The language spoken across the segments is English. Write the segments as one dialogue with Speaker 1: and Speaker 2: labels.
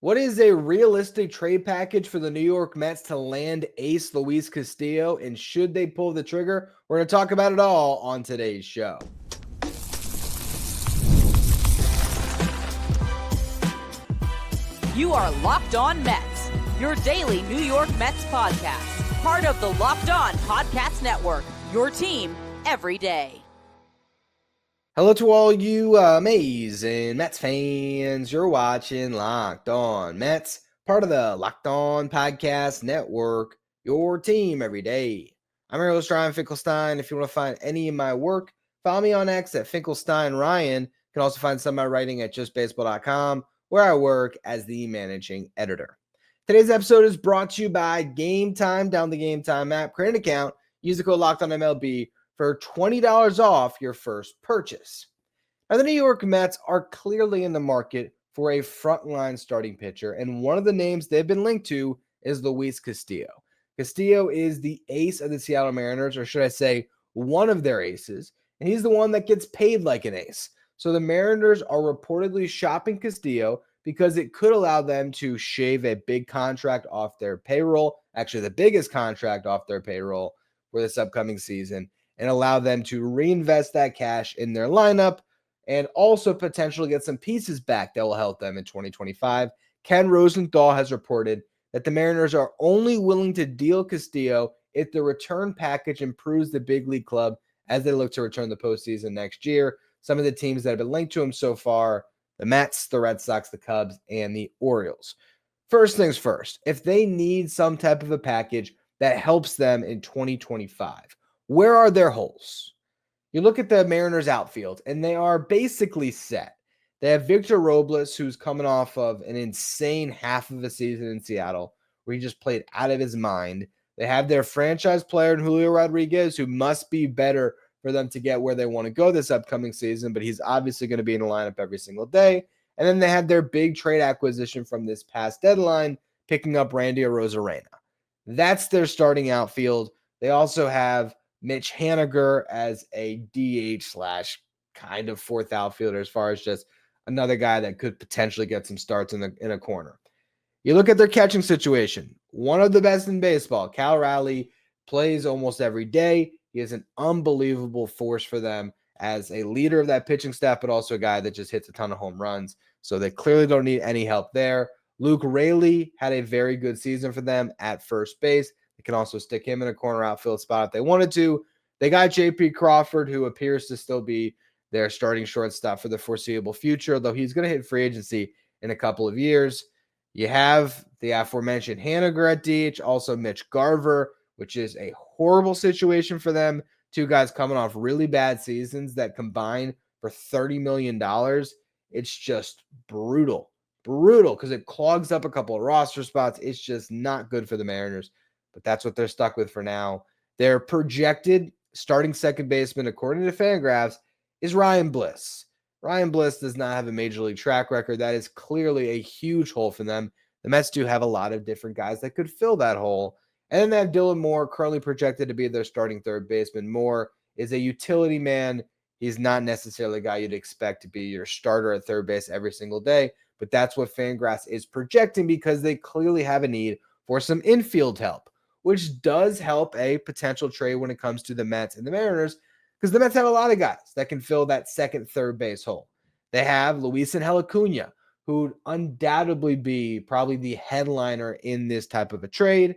Speaker 1: What is a realistic trade package for the New York Mets to land ace Luis Castillo, and should they pull the trigger? We're going to talk about it all on today's show.
Speaker 2: You are Locked On Mets, your daily New York Mets podcast, part of the Locked On Podcast Network, your team every day.
Speaker 1: Hello to all you amazing Mets fans. You're watching Locked On Mets, part of the Locked On Podcast Network, your team every day. I'm your host, Ryan Finkelstein. If you want to find any of my work, follow me on X at Finkelstein Ryan. You can also find some of my writing at justbaseball.com, where I work as the managing editor. Today's episode is brought to you by Game Time. Down the Game Time app, create an account, use the code LOCKEDONMLB for $20 off your first purchase. Now, the New York Mets are clearly in the market for a frontline starting pitcher, and one of the names they've been linked to is Luis Castillo. Castillo is the ace of the Seattle Mariners, or should I say, one of their aces, and he's the one that gets paid like an ace. So the Mariners are reportedly shopping Castillo because it could allow them to shave a big contract off their payroll, actually the biggest contract off their payroll for this upcoming season, and allow them to reinvest that cash in their lineup and also potentially get some pieces back that will help them in 2025. Ken Rosenthal has reported that the Mariners are only willing to deal Castillo if the return package improves the big league club as they look to return the postseason next year. Some of the teams that have been linked to him so far, the Mets, the Red Sox, the Cubs, and the Orioles. First things first, if they need some type of a package that helps them in 2025, where are their holes? You look at the Mariners outfield, and they are basically set. They have Victor Robles, who's coming off of an insane half of a season in Seattle, where he just played out of his mind. They have their franchise player in Julio Rodriguez, who must be better for them to get where they want to go this upcoming season, but he's obviously going to be in the lineup every single day. And then they had their big trade acquisition from this past deadline, picking up Randy Arozarena. That's their starting outfield. They also have Mitch Haniger as a DH slash kind of fourth outfielder, as far as just another guy that could potentially get some starts in a corner. You look at their catching situation, one of the best in baseball. Cal Raleigh plays almost every day. He is an unbelievable force for them as a leader of that pitching staff, but also a guy that just hits a ton of home runs. So they clearly don't need any help there. Luke Raley had a very good season for them at first base. They can also stick him in a corner outfield spot if they wanted to. They got J.P. Crawford, who appears to still be their starting shortstop for the foreseeable future, though he's going to hit free agency in a couple of years. You have the aforementioned Haniger at DH, also Mitch Garver, which is a horrible situation for them. Two guys coming off really bad seasons that combine for $30 million. It's just brutal because it clogs up a couple of roster spots. It's just not good for the Mariners, but that's what they're stuck with for now. Their projected starting second baseman, according to Fangraphs, is Ryan Bliss. Ryan Bliss does not have a major league track record. That is clearly a huge hole for them. The Mets do have a lot of different guys that could fill that hole. And then they have Dylan Moore, currently projected to be their starting third baseman. Moore is a utility man. He's not necessarily a guy you'd expect to be your starter at third base every single day, but that's what Fangraphs is projecting because they clearly have a need for some infield help, which does help a potential trade when it comes to the Mets and the Mariners, because the Mets have a lot of guys that can fill that second, third base hole. They have Luisangel Acuña, who would undoubtedly be probably the headliner in this type of a trade.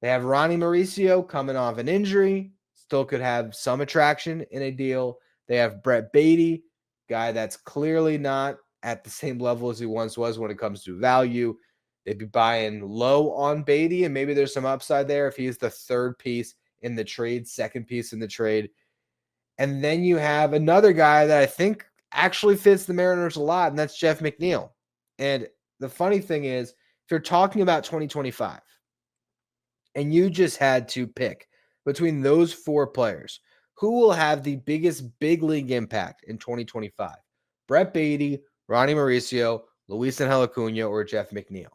Speaker 1: They have Ronny Mauricio coming off an injury, still could have some attraction in a deal. They have Brett Baty, guy that's clearly not at the same level as he once was when it comes to value. They'd be buying low on Baty, and maybe there's some upside there if he's the third piece in the trade, second piece in the trade. And then you have another guy that I think actually fits the Mariners a lot, and that's Jeff McNeil. And the funny thing is, if you're talking about 2025, and you just had to pick between those four players, who will have the biggest big league impact in 2025? Brett Baty, Ronny Mauricio, Luisangel Acuña, or Jeff McNeil?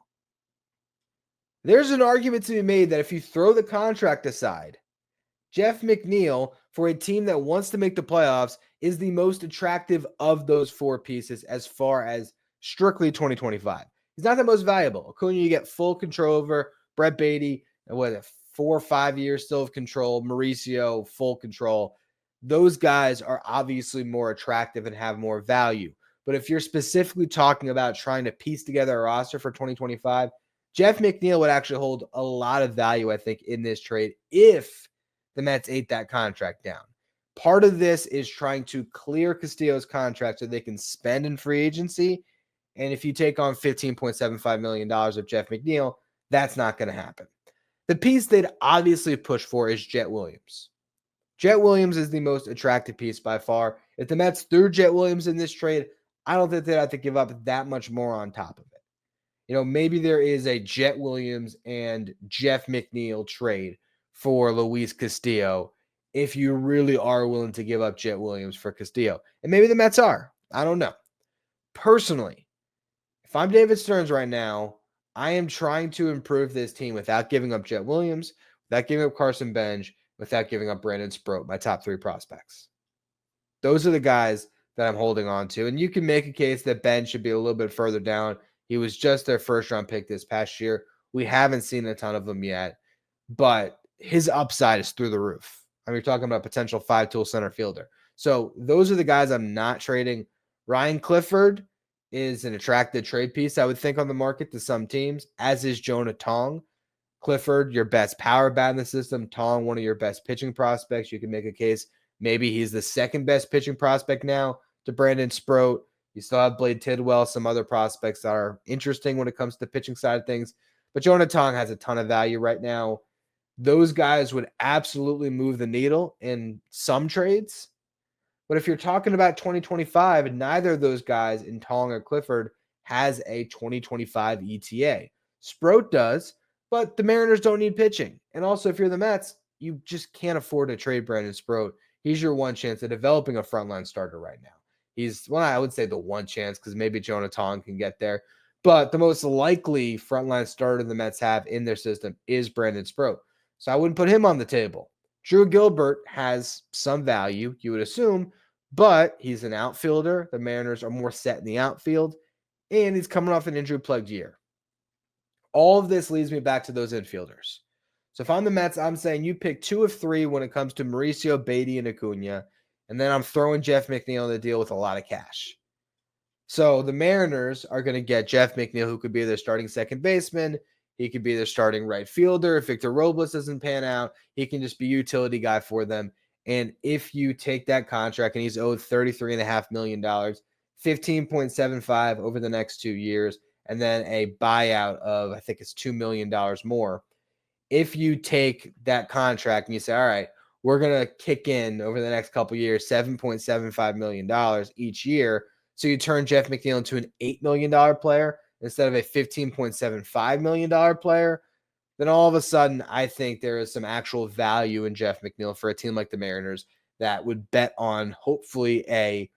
Speaker 1: There's an argument to be made that if you throw the contract aside, Jeff McNeil, for a team that wants to make the playoffs, is the most attractive of those four pieces as far as strictly 2025. He's not the most valuable. Acuña, you get full control over. Brett Baty, 4 or 5 years still of control. Mauricio, full control. Those guys are obviously more attractive and have more value. But if you're specifically talking about trying to piece together a roster for 2025, Jeff McNeil would actually hold a lot of value, I think, in this trade if the Mets ate that contract down. Part of this is trying to clear Castillo's contract so they can spend in free agency. And if you take on $15.75 million of Jeff McNeil, that's not going to happen. The piece they'd obviously push for is Jett Williams. Jett Williams is the most attractive piece by far. If the Mets threw Jett Williams in this trade, I don't think they'd have to give up that much more on top of it. Maybe there is a Jett Williams and Jeff McNeil trade for Luis Castillo if you really are willing to give up Jett Williams for Castillo. And maybe the Mets are. I don't know. Personally, if I'm David Stearns right now, I am trying to improve this team without giving up Jett Williams, without giving up Carson Bench, without giving up Brandon Sproat, my top 3 prospects. Those are the guys that I'm holding on to. And you can make a case that Ben should be a little bit further down. He was just their first-round pick this past year. We haven't seen a ton of them yet, but his upside is through the roof. You're talking about a potential 5-tool center fielder. So those are the guys I'm not trading. Ryan Clifford is an attractive trade piece, I would think, on the market to some teams, as is Jonah Tong. Clifford, your best power bat in the system. Tong, one of your best pitching prospects. You can make a case maybe he's the second best pitching prospect now to Brandon Sproat. You still have Blade Tidwell, some other prospects that are interesting when it comes to the pitching side of things. But Jonah Tong has a ton of value right now. Those guys would absolutely move the needle in some trades. But if you're talking about 2025, neither of those guys in Tong or Clifford has a 2025 ETA. Sproat does, but the Mariners don't need pitching. And also, if you're the Mets, you just can't afford to trade Brandon Sproat. He's your one chance at developing a frontline starter right now. I would say the one chance because maybe Jonah Tong can get there. But the most likely frontline starter the Mets have in their system is Brandon Sproat. So I wouldn't put him on the table. Drew Gilbert has some value, you would assume, but he's an outfielder. The Mariners are more set in the outfield, and he's coming off an injury-plagued year. All of this leads me back to those infielders. So if I'm the Mets, I'm saying you pick 2 of 3 when it comes to Mauricio, Baty, and Acuña, and then I'm throwing Jeff McNeil in the deal with a lot of cash. So the Mariners are going to get Jeff McNeil, who could be their starting second baseman. He could be their starting right fielder. If Victor Robles doesn't pan out, he can just be a utility guy for them. And if you take that contract and he's owed $33.5 million, $15.75 over the next 2 years, and then a buyout of, I think it's $2 million more. If you take that contract and you say, all right, we're going to kick in over the next couple of years, $7.75 million each year. So you turn Jeff McNeil into an $8 million player instead of a $15.75 million player, then all of a sudden, I think there is some actual value in Jeff McNeil for a team like the Mariners that would bet on hopefully a,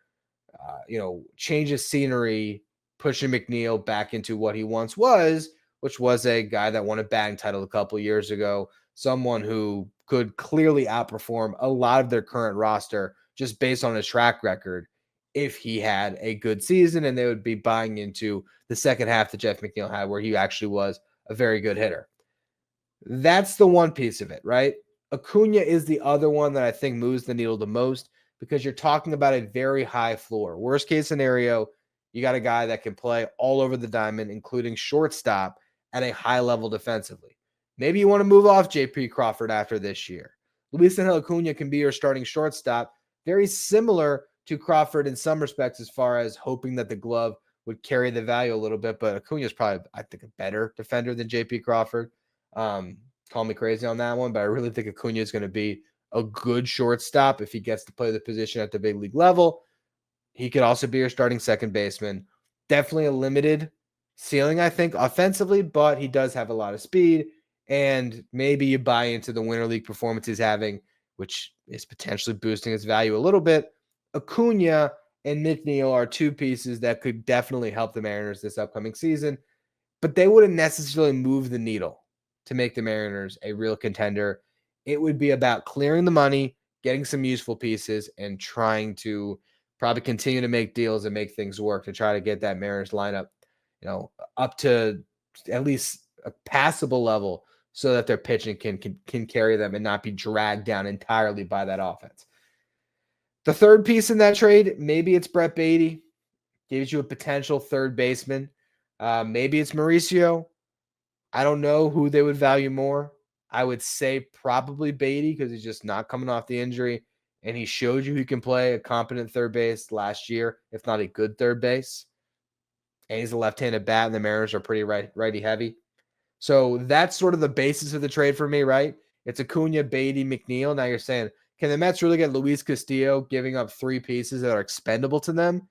Speaker 1: change of scenery, pushing McNeil back into what he once was, which was a guy that won a batting title a couple years ago, someone who could clearly outperform a lot of their current roster just based on his track record if he had a good season, and they would be buying into the second half that Jeff McNeil had where he actually was a very good hitter. That's the one piece of it, right? Acuña is the other one that I think moves the needle the most because you're talking about a very high floor. Worst case scenario, you got a guy that can play all over the diamond, including shortstop at a high level defensively. Maybe you want to move off J.P. Crawford after this year. Luisangel Acuña can be your starting shortstop, very similar to Crawford in some respects as far as hoping that the glove would carry the value a little bit, but Acuña is probably, I think, a better defender than J.P. Crawford. Call me crazy on that one, but I really think Acuña is going to be a good shortstop if he gets to play the position at the big league level. He could also be your starting second baseman. Definitely a limited ceiling, I think, offensively, but he does have a lot of speed, and maybe you buy into the winter league performance he's having, which is potentially boosting his value a little bit. Acuña and McNeil are two pieces that could definitely help the Mariners this upcoming season, but they wouldn't necessarily move the needle to make the Mariners a real contender. It would be about clearing the money, getting some useful pieces, and trying to probably continue to make deals and make things work to try to get that Mariners lineup up to at least a passable level so that their pitching can carry them and not be dragged down entirely by that offense. The third piece in that trade, maybe it's Brett Baty, gives you a potential third baseman. Maybe it's Mauricio. I don't know who they would value more. I would say probably Baty because he's just not coming off the injury, and he showed you he can play a competent third base last year, if not a good third base. And he's a left-handed bat, and the Mariners are pretty righty heavy. So that's sort of the basis of the trade for me, right? It's Acuña, Baty, McNeil. Now you're saying, can the Mets really get Luis Castillo giving up three pieces that are expendable to them?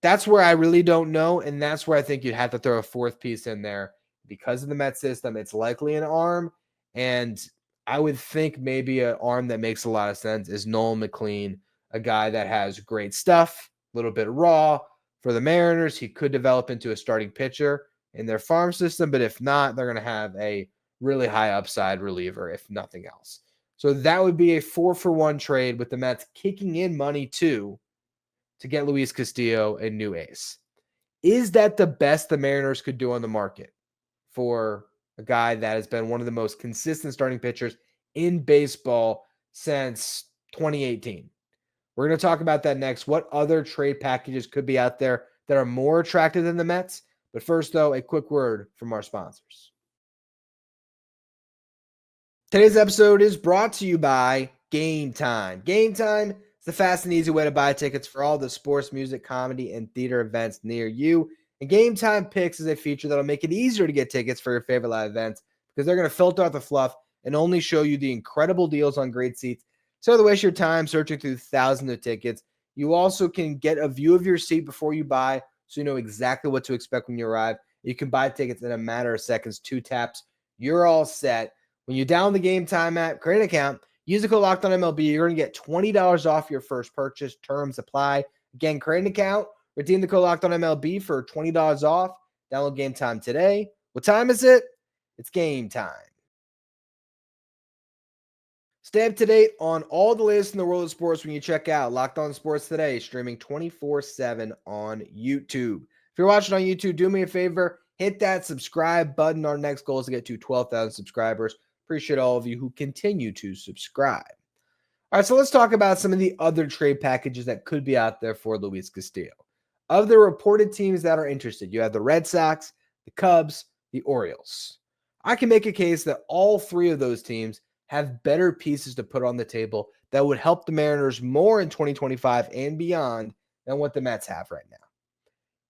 Speaker 1: That's where I really don't know, and that's where I think you'd have to throw a fourth piece in there. Because of the Mets system, it's likely an arm, and I would think maybe an arm that makes a lot of sense is Noel McLean, a guy that has great stuff, a little bit raw. For the Mariners, he could develop into a starting pitcher in their farm system, but if not, they're going to have a really high upside reliever, if nothing else. So that would be a 4-for-1 trade with the Mets kicking in money too to get Luis Castillo a new ace. Is that the best the Mariners could do on the market for a guy that has been one of the most consistent starting pitchers in baseball since 2018? We're going to talk about that next. What other trade packages could be out there that are more attractive than the Mets? But first, though, a quick word from our sponsors. Today's episode is brought to you by Game Time. Game Time is the fast and easy way to buy tickets for all the sports, music, comedy, and theater events near you. And Game Time Picks is a feature that'll make it easier to get tickets for your favorite live events because they're going to filter out the fluff and only show you the incredible deals on great seats. So to waste your time searching through thousands of tickets, you also can get a view of your seat before you buy so you know exactly what to expect when you arrive. You can buy tickets in a matter of seconds, 2 taps. You're all set. When you download the Game Time app, create an account, use the code LOCKEDONMLB, you're going to get $20 off your first purchase. Terms apply. Again, create an account, redeem the code LOCKEDONMLB for $20 off. Download Game Time today. What time is it? It's game time. Stay up to date on all the latest in the world of sports when you check out Locked On Sports Today, streaming 24/7 on YouTube. If you're watching on YouTube, do me a favor, hit that subscribe button. Our next goal is to get to 12,000 subscribers. Appreciate all of you who continue to subscribe. All right, so let's talk about some of the other trade packages that could be out there for Luis Castillo. Of the reported teams that are interested, you have the Red Sox, the Cubs, the Orioles. I can make a case that all three of those teams have better pieces to put on the table that would help the Mariners more in 2025 and beyond than what the Mets have right now.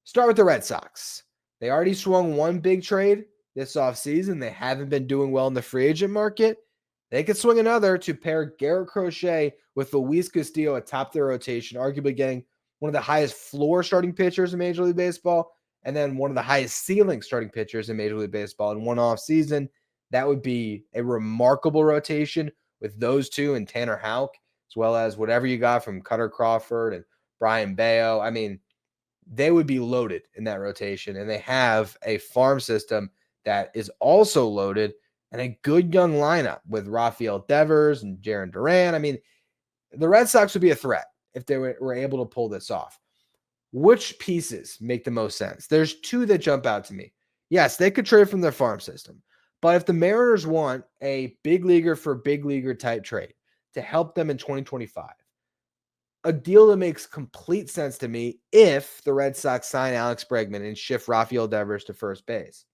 Speaker 1: Start with the Red Sox. They already swung one big trade this offseason. They haven't been doing well in the free agent market. They could swing another to pair Garrett Crochet with Luis Castillo atop their rotation, arguably getting one of the highest floor starting pitchers in Major League Baseball, and then one of the highest ceiling starting pitchers in Major League Baseball in one offseason. That would be a remarkable rotation with those two and Tanner Houck, as well as whatever you got from Cutter Crawford and Brian Bayo. I mean, they would be loaded in that rotation, and they have a farm system that is also loaded and a good young lineup with Rafael Devers and Jarren Duran. I mean, the Red Sox would be a threat if they were able to pull this off. Which pieces make the most sense? There's two that jump out to me. Yes, they could trade from their farm system, but if the Mariners want a big leaguer for big leaguer type trade to help them in 2025, a deal that makes complete sense to me if the Red Sox sign Alex Bregman and shift Rafael Devers to first base.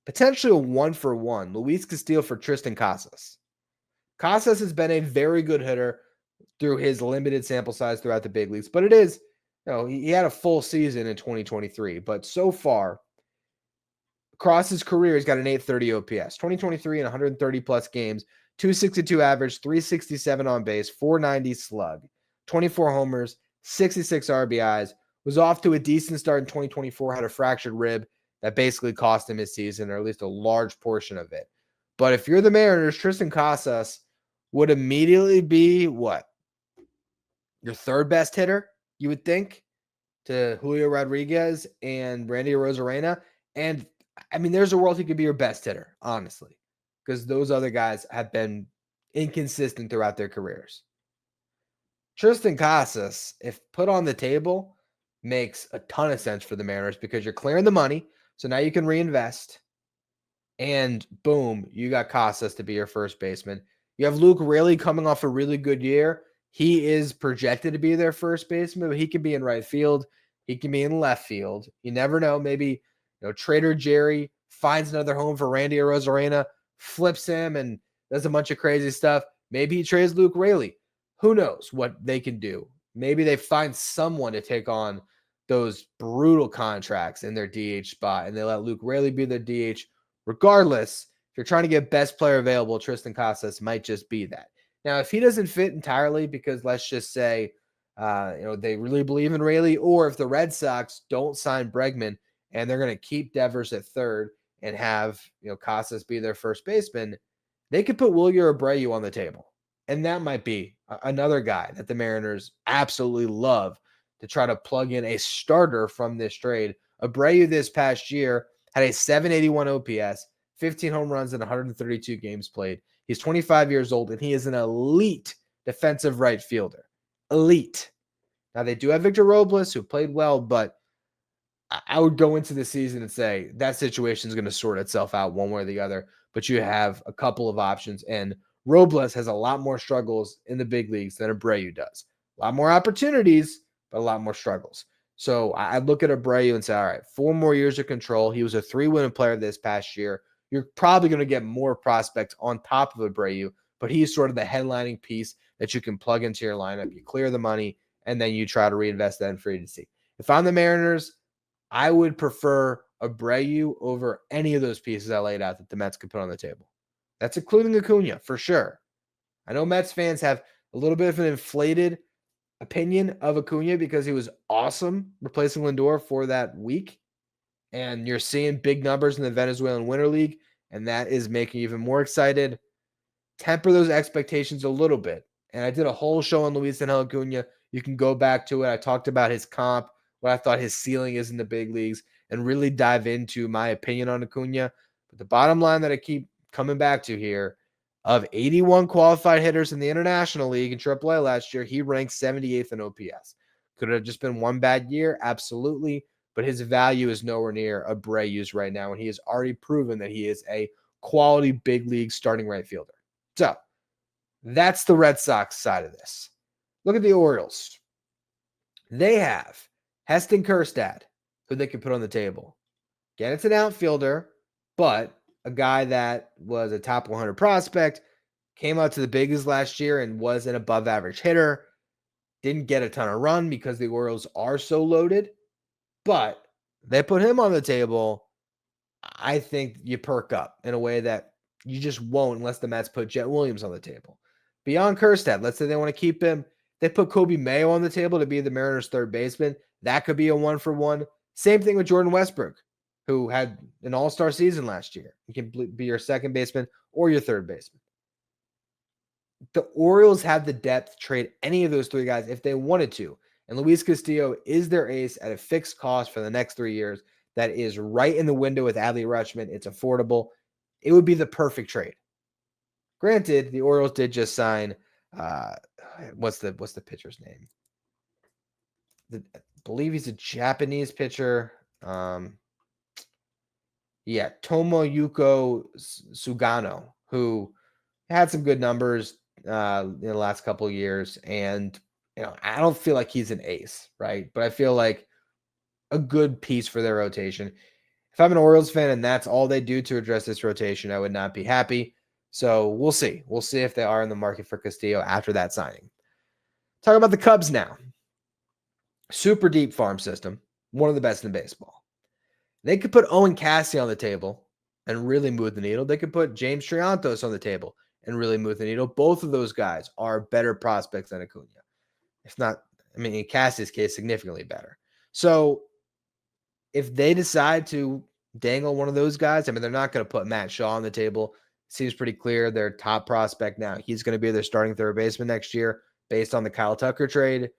Speaker 1: Potentially a 1-for-1, Luis Castillo for Tristan Casas. Casas has been a very good hitter through his limited sample size throughout the big leagues, but it is, he had a full season in 2023, but so far, across his career, he's got an 830 OPS, 2023 and 130 plus games, 262 average, 367 on base, 490 slug, 24 homers, 66 RBIs, was off to a decent start in 2024, had a fractured rib that basically cost him his season, or at least a large portion of it. But if you're the Mariners, Tristan Casas would immediately be what? Your third best hitter, you would think, to Julio Rodriguez and Randy Arozarena. And I mean, there's a world he could be your best hitter, honestly, because those other guys have been inconsistent throughout their careers. Tristan Casas, if put on the table, makes a ton of sense for the Mariners because you're clearing the money. So now you can reinvest. And boom, you got Casas to be your first baseman. You have Luke Raley coming off a really good year. He is projected to be their first baseman, but he can be in right field. He can be in left field. You never know. Maybe Trader Jerry finds another home for Randy Arozarena, flips him, and does a bunch of crazy stuff. Maybe he trades Luke Raley. Who knows what they can do? Maybe they find someone to take on those brutal contracts in their DH spot, and they let Luke Raley be their DH. Regardless, if you're trying to get best player available, Tristan Casas might just be that. Now, if he doesn't fit entirely because let's just say, they really believe in Raley, or if the Red Sox don't sign Bregman and they're going to keep Devers at third and have, Casas be their first baseman, they could put Wilyer Abreu on the table. And that might be another guy that the Mariners absolutely love to try to plug in a starter from this trade. Abreu this past year had a 781 OPS, 15 home runs in 132 games played. He's 25 years old, and he is an elite defensive right fielder. Elite. Now, they do have Victor Robles, who played well, but I would go into the season and say that situation is going to sort itself out one way or the other, but you have a couple of options, and Robles has a lot more struggles in the big leagues than Abreu does. A lot more opportunities, but a lot more struggles. So I look at Abreu and say, all right, 4 more years of control. He was a 3-win player this past year. You're probably going to get more prospects on top of Abreu, but he's sort of the headlining piece that you can plug into your lineup. You clear the money, and then you try to reinvest that in free agency. If I'm the Mariners, I would prefer Abreu over any of those pieces I laid out that the Mets could put on the table. That's including Acuña, for sure. I know Mets fans have a little bit of an inflated opinion of Acuña because he was awesome replacing Lindor for that week. And you're seeing big numbers in the Venezuelan Winter League, and that is making you even more excited. Temper those expectations a little bit. And I did a whole show on Luisangel Acuña. You can go back to it. I talked about his comp, what I thought his ceiling is in the big leagues, and really dive into my opinion on Acuña. But the bottom line that I keep coming back to here, of 81 qualified hitters in the International League in AAA last year, he ranked 78th in OPS. Could it have just been one bad year? Absolutely. But his value is nowhere near Abreu's right now, and he has already proven that he is a quality big league starting right fielder. So that's the Red Sox side of this. Look at the Orioles. They have Heston Kjerstad, who they can put on the table. Again, it's an outfielder, but a guy that was a top 100 prospect, came out to the bigs last year and was an above average hitter. Didn't get a ton of run because the Orioles are so loaded, but they put him on the table. I think you perk up in a way that you just won't unless the Mets put Jett Williams on the table. Beyond Kjerstad, let's say they want to keep him. They put Kobe Mayo on the table to be the Mariners' third baseman. That could be a 1-for-1. Same thing with Jordan Westbrook, who had an all-star season last year. He can be your second baseman or your third baseman. The Orioles have the depth to trade any of those 3 guys if they wanted to. And Luis Castillo is their ace at a fixed cost for the next 3 years. That is right in the window with Adley Rutschman. It's affordable. It would be the perfect trade. Granted, the Orioles did just sign, what's the pitcher's name? I believe he's a Japanese pitcher. Tomoyuki Sugano, who had some good numbers in the last couple of years. And, I don't feel like he's an ace, right? But I feel like a good piece for their rotation. If I'm an Orioles fan and that's all they do to address this rotation, I would not be happy. So we'll see. We'll see if they are in the market for Castillo after that signing. Talk about the Cubs now. Super deep farm system. One of the best in baseball. They could put Owen Cassidy on the table and really move the needle. They could put James Triantos on the table and really move the needle. Both of those guys are better prospects than Acuña. If not, in Cassidy's case, significantly better. So if they decide to dangle one of those guys, they're not going to put Matt Shaw on the table. Seems pretty clear their top prospect now. He's going to be their starting third baseman next year based on the Kyle Tucker trade.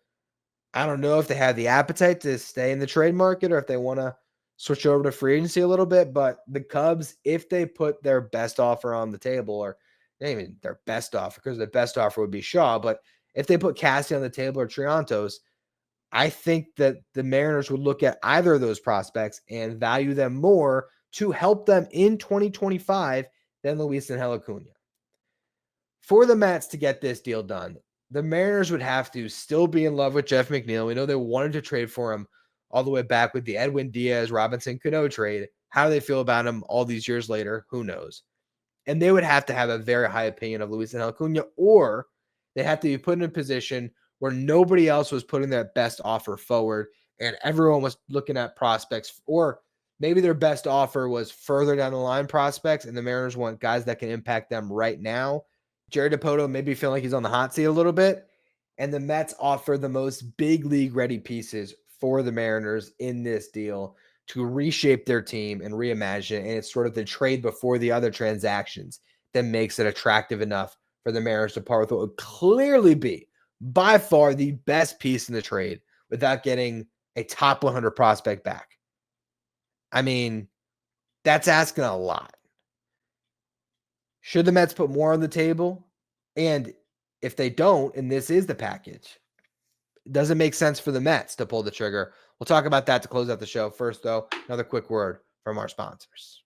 Speaker 1: I don't know if they have the appetite to stay in the trade market or if they want to switch over to free agency a little bit. But the Cubs, if they put their best offer on the table, or not even their best offer, because their best offer would be Shaw, but if they put Cassidy on the table or Triantos, I think that the Mariners would look at either of those prospects and value them more to help them in 2025 than Luisangel Acuña. For the Mets to get this deal done, the Mariners would have to still be in love with Jeff McNeil. We know they wanted to trade for him all the way back with the Edwin Diaz, Robinson Cano trade. How do they feel about him all these years later? Who knows? And they would have to have a very high opinion of Luisangel Acuña, or they have to be put in a position where nobody else was putting their best offer forward and everyone was looking at prospects, or maybe their best offer was further down the line prospects and the Mariners want guys that can impact them right now. Jerry Dipoto maybe feeling like he's on the hot seat a little bit, and the Mets offer the most big league ready pieces for the Mariners in this deal to reshape their team and reimagine it. And it's sort of the trade before the other transactions that makes it attractive enough for the Mariners to part with what would clearly be by far the best piece in the trade without getting a top 100 prospect back. I mean, that's asking a lot. Should the Mets put more on the table? And if they don't, and this is the package, does it make sense for the Mets to pull the trigger? We'll talk about that to close out the show. First, though, another quick word from our sponsors.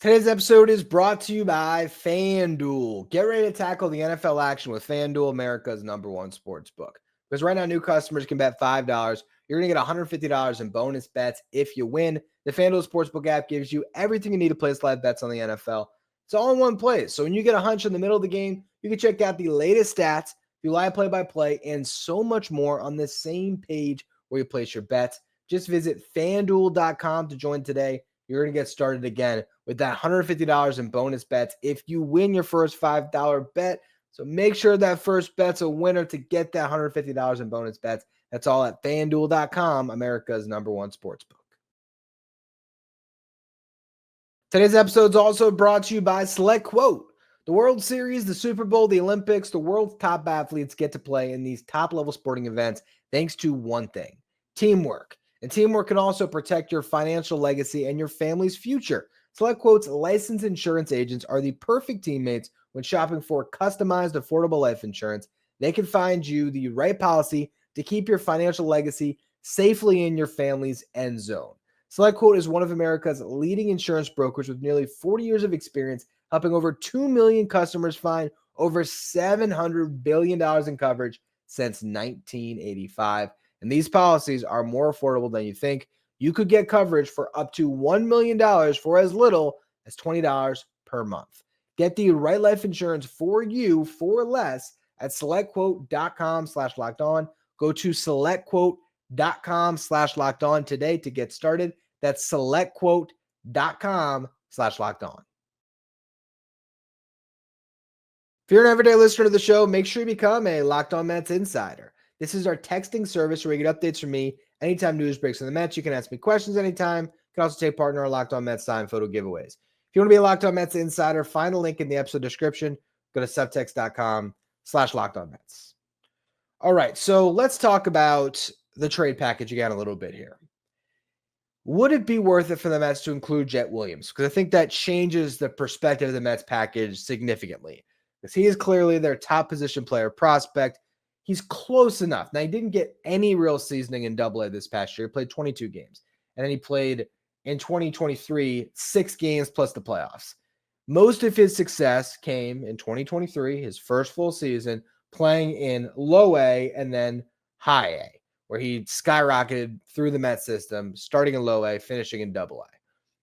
Speaker 1: Today's episode is brought to you by FanDuel. Get ready to tackle the NFL action with FanDuel, America's #1 sports book. Because right now, new customers can bet $5. You're going to get $150 in bonus bets if you win. The FanDuel Sportsbook app gives you everything you need to place live bets on the NFL. It's all in one place. So when you get a hunch in the middle of the game, you can check out the latest stats, do live play-by-play, and so much more on the same page where you place your bets. Just visit FanDuel.com to join today. You're going to get started again with that $150 in bonus bets if you win your first $5 bet. So make sure that first bet's a winner to get that $150 in bonus bets. That's all at FanDuel.com, America's #1 sportsbook. Today's episode is also brought to you by SelectQuote. The World Series, the Super Bowl, the Olympics, the world's top athletes get to play in these top-level sporting events thanks to one thing: teamwork. And teamwork can also protect your financial legacy and your family's future. SelectQuote's licensed insurance agents are the perfect teammates when shopping for customized, affordable life insurance. They can find you the right policy to keep your financial legacy safely in your family's end zone. SelectQuote is one of America's leading insurance brokers with nearly 40 years of experience, helping over 2 million customers find over $700 billion in coverage since 1985. And these policies are more affordable than you think. You could get coverage for up to $1 million for as little as $20 per month. Get the right life insurance for you for less at SelectQuote.com/lockedon. Go to SelectQuote.com/lockedon today to get started. That's SelectQuote.com/lockedon. If you're an everyday listener to the show, make sure you become a Locked On Mets insider. This is our texting service where you get updates from me anytime news breaks on the Mets. You can ask me questions anytime. You can also take part in our Locked On Mets signed photo giveaways. If you want to be a Locked On Mets insider, find a link in the episode description. Go to subtext.com/LockedOnMets. All right, so let's talk about the trade package again a little bit here. Would it be worth it for the Mets to include Jett Williams? Because I think that changes the perspective of the Mets package significantly. Because he is clearly their top position player prospect. He's close enough. Now, he didn't get any real seasoning in AA this past year. He played 22 games. And then he played in 2023, 6 games plus the playoffs. Most of his success came in 2023, his first full season, playing in low A and then high A, where he skyrocketed through the Mets system, starting in low A, finishing in AA.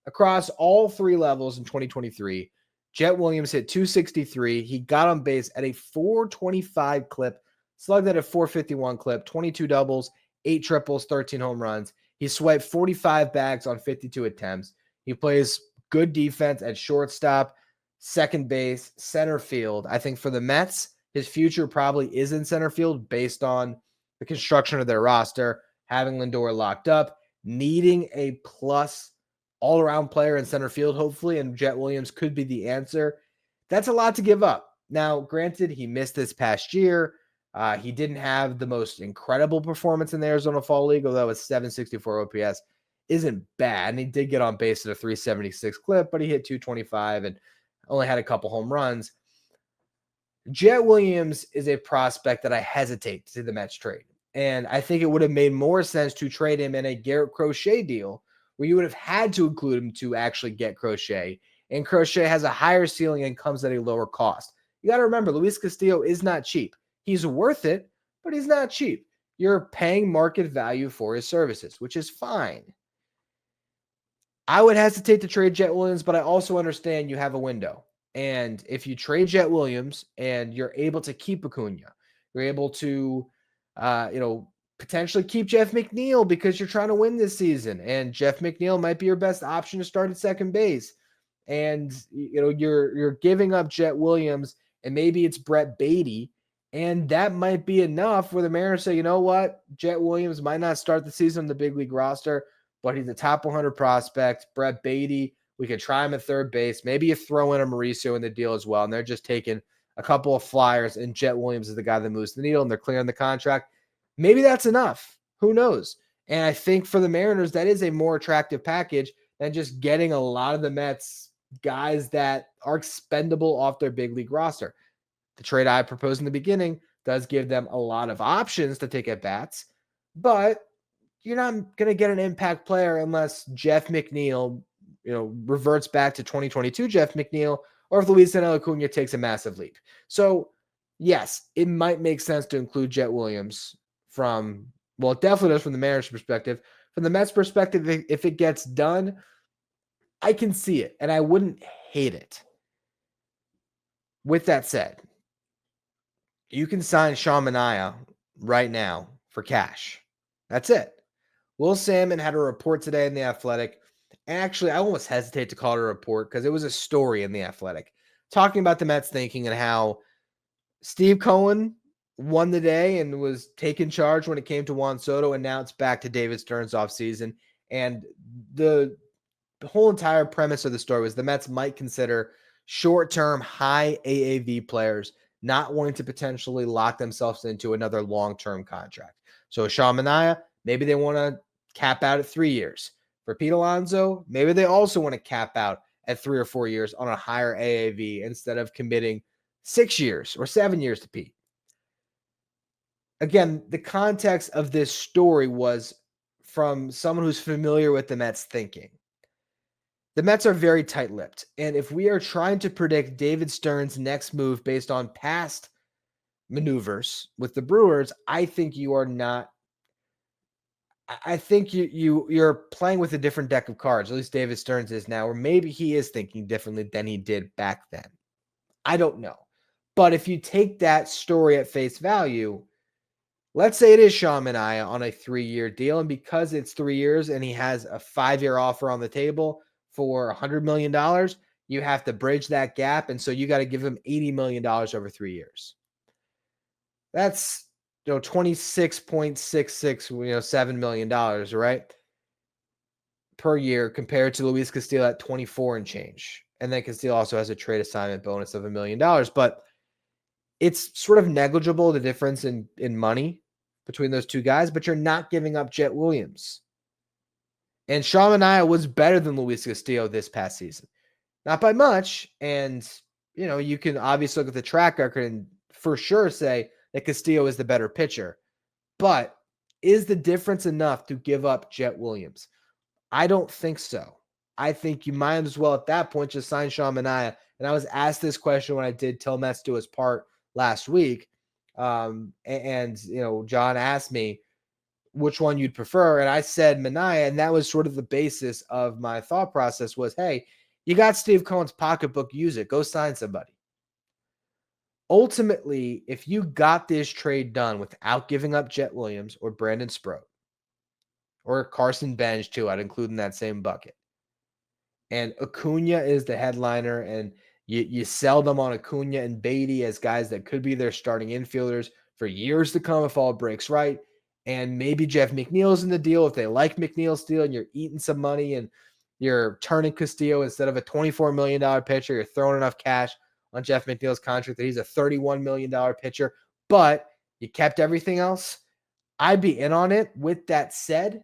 Speaker 1: Across all 3 levels in 2023, Jett Williams hit .263. He got on base at a .425 clip, slugged at a .451 clip, 22 doubles, 8 triples, 13 home runs. He swiped 45 bags on 52 attempts. He plays good defense at shortstop, second base, center field. I think for the Mets, his future probably is in center field based on the construction of their roster, having Lindor locked up, needing a plus all-around player in center field, hopefully, and Jett Williams could be the answer. That's a lot to give up. Now, granted, he missed this past year. He didn't have the most incredible performance in the Arizona Fall League, although his .764 OPS isn't bad. And he did get on base at a .376 clip, but he hit .225 and only had a couple home runs. Jett Williams is a prospect that I hesitate to see the Mets trade. And I think it would have made more sense to trade him in a Garrett Crochet deal where you would have had to include him to actually get Crochet. And Crochet has a higher ceiling and comes at a lower cost. You got to remember, Luis Castillo is not cheap. He's worth it, but he's not cheap. You're paying market value for his services, which is fine. I would hesitate to trade Jett Williams, but I also understand you have a window. And if you trade Jett Williams and you're able to keep Acuña, you're able to, potentially keep Jeff McNeil because you're trying to win this season. And Jeff McNeil might be your best option to start at second base. And, you're giving up Jett Williams and maybe it's Brett Baty. And that might be enough where the Mariners say, you know what? Jett Williams might not start the season on the big league roster, but he's a top 100 prospect. Brett Baty, we could try him at third base. Maybe you throw in a Mauricio in the deal as well, and they're just taking a couple of flyers, and Jett Williams is the guy that moves the needle, and they're clearing the contract. Maybe that's enough. Who knows? And I think for the Mariners, that is a more attractive package than just getting a lot of the Mets guys that are expendable off their big league roster. The trade I proposed in the beginning does give them a lot of options to take at bats, but you're not going to get an impact player unless Jeff McNeil, reverts back to 2022 Jeff McNeil, or if Luisangel Acuña takes a massive leap. So, yes, it might make sense to include Jett Williams it definitely does from the Mariners' perspective. From the Mets' perspective, if it gets done, I can see it, and I wouldn't hate it. With that said, you can sign Sean Manaea right now for cash. That's it. Will Salmon had a report today in The Athletic. And actually, I almost hesitate to call it a report because it was a story in The Athletic talking about the Mets thinking and how Steve Cohen won the day and was taking charge when it came to Juan Soto, and now it's back to David Stearns offseason. And the whole entire premise of the story was the Mets might consider short-term, high AAV players not wanting to potentially lock themselves into another long-term contract. So Sean Manaea, maybe they want to cap out at 3 years. For Pete Alonso, maybe they also want to cap out at 3 or 4 years on a higher AAV instead of committing 6 years or 7 years to Pete. Again, the context of this story was from someone who's familiar with the Mets thinking. The Mets are very tight-lipped, and if we are trying to predict David Stearns' next move based on past maneuvers with the Brewers, I think you are not. I think you're playing with a different deck of cards. At least David Stearns is now, or maybe he is thinking differently than he did back then. I don't know, but if you take that story at face value, let's say it is Sean Manaea on a 3-year deal, and because it's 3 years and he has a 5-year offer on the table for $100 million, you have to bridge that gap. And so you got to give him $80 million over 3 years. That's, $26.66, $7 million, right? Per year compared to Luis Castillo at 24 and change. And then Castillo also has a trade assignment bonus of $1 million, but it's sort of negligible, the difference in money between those two guys, but you're not giving up Jett Williams. And Sean Manaea was better than Luis Castillo this past season. Not by much. And, you can obviously look at the track record and for sure say that Castillo is the better pitcher. But is the difference enough to give up Jett Williams? I don't think so. I think you might as well at that point just sign Sean Manaea. And I was asked this question when I did Tell Mets Do His Part last week. John asked me which one you'd prefer. And I said Manaea, and that was sort of the basis of my thought process was, hey, you got Steve Cohen's pocketbook, use it. Go sign somebody. Ultimately, if you got this trade done without giving up Jett Williams or Brandon Sproat or Carson Bench too, I'd include in that same bucket, and Acuña is the headliner, and you sell them on Acuña and Baty as guys that could be their starting infielders for years to come if all breaks right, and maybe Jeff McNeil's in the deal if they like McNeil's deal, and you're eating some money and you're turning Castillo instead of a $24 million pitcher, you're throwing enough cash on Jeff McNeil's contract that he's a $31 million pitcher, but you kept everything else, I'd be in on it. With that said,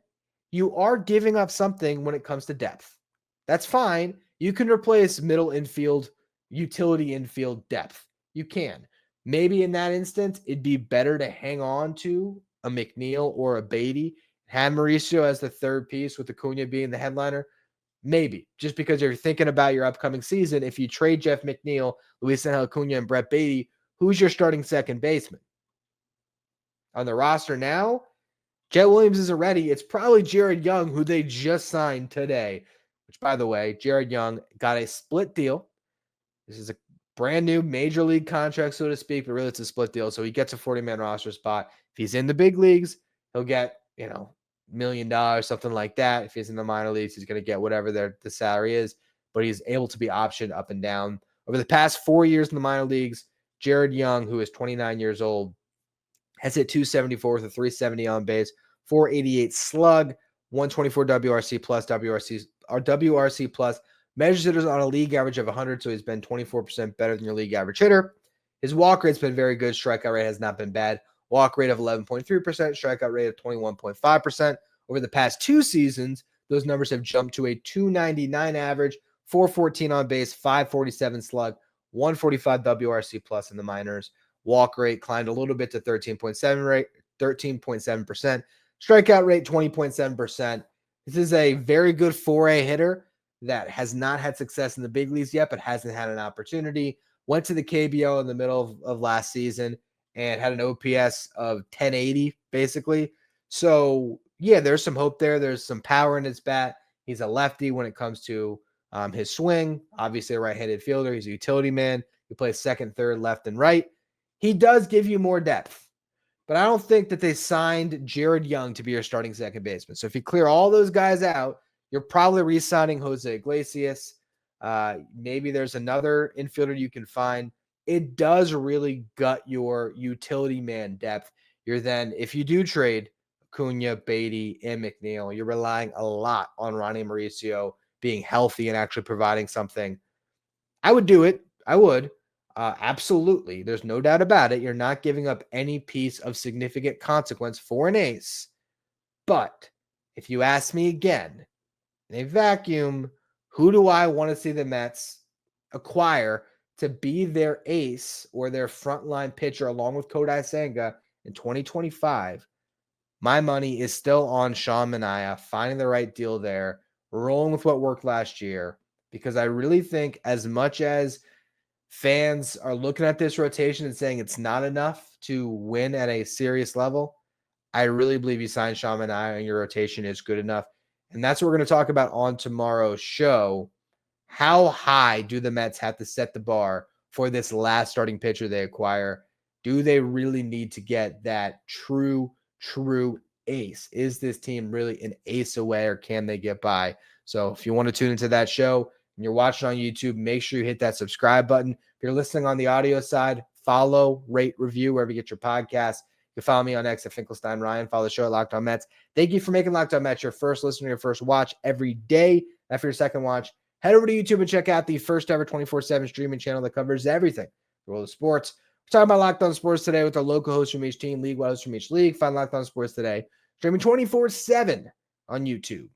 Speaker 1: you are giving up something when it comes to depth. That's fine. You can replace middle infield, utility infield depth. You can. maybe in that instance, it'd be better to hang on to a McNeil or a Baty, have Mauricio as the third piece with Acuña being the headliner. Maybe, just because you're thinking about your upcoming season. If you trade Jeff McNeil, Luisangel Acuña, and Brett Baty, who's your starting second baseman? On the roster now, Jett Williams isn't ready. It's probably Jared Young, who they just signed today, which, by the way, Jared Young got a split deal. This is a brand new major league contract, so to speak, but really it's a split deal. So he gets a 40-man roster spot. If he's in the big leagues, he'll get, $1 million, something like that. If he's in the minor leagues, he's going to get whatever the salary is, but he's able to be optioned up and down. Over the past 4 years in the minor leagues, Jared Young, who is 29 years old, has hit 274 with a 370 on base, 488 slug, 124 WRC plus, WRC plus, measures hitters on a league average of 100, so he's been 24% better than your league average hitter. His walk rate's been very good. Strikeout rate has not been bad. Walk rate of 11.3%, strikeout rate of 21.5%. Over the past 2 seasons, those numbers have jumped to a 299 average, 414 on base, 547 slug, 145 WRC plus in the minors. Walk rate climbed a little bit to 13.7%. Strikeout rate 20.7%. This is a very good 4A hitter that has not had success in the big leagues yet, but hasn't had an opportunity. Went to the KBO in the middle of last season and had an OPS of 1080, basically. So, yeah, there's some hope there. There's some power in his bat. He's a lefty when it comes to his swing. Obviously, a right-handed fielder. He's a utility man. He plays second, third, left, and right. He does give you more depth, but I don't think that they signed Jared Young to be your starting second baseman. So if you clear all those guys out, you're probably re-signing Jose Iglesias. Maybe there's another infielder you can find. It does really gut your utility man depth. You're then, if you do trade Acuña, Baty, and McNeil, you're relying a lot on Ronny Mauricio being healthy and actually providing something. I would do it. I would. Absolutely. There's no doubt about it. You're not giving up any piece of significant consequence for an ace. But if you ask me again, in a vacuum, who do I want to see the Mets acquire to be their ace or their frontline pitcher along with Kodai Senga in 2025? My money is still on Sean Manaea, finding the right deal there, rolling with what worked last year, because I really think as much as fans are looking at this rotation and saying it's not enough to win at a serious level, I really believe you sign Sean Manaea and your rotation is good enough. And that's what we're going to talk about on tomorrow's show. How high do the Mets have to set the bar for this last starting pitcher they acquire? Do they really need to get that true ace? Is this team really an ace away, or can they get by? So if you want to tune into that show and you're watching on YouTube, make sure you hit that subscribe button. If you're listening on the audio side, follow, rate, review wherever you get your podcasts. You can follow me on X at Finkelstein Ryan. Follow the show at Locked On Mets. Thank you for making Locked On Mets your first listen, your first watch every day. After your second watch, head over to YouTube and check out the first ever 24/7 streaming channel that covers everything the world of sports. We're talking about Locked On Sports today with our local hosts from each team, league hosts from each league. Find Locked On Sports today streaming 24/7 on YouTube.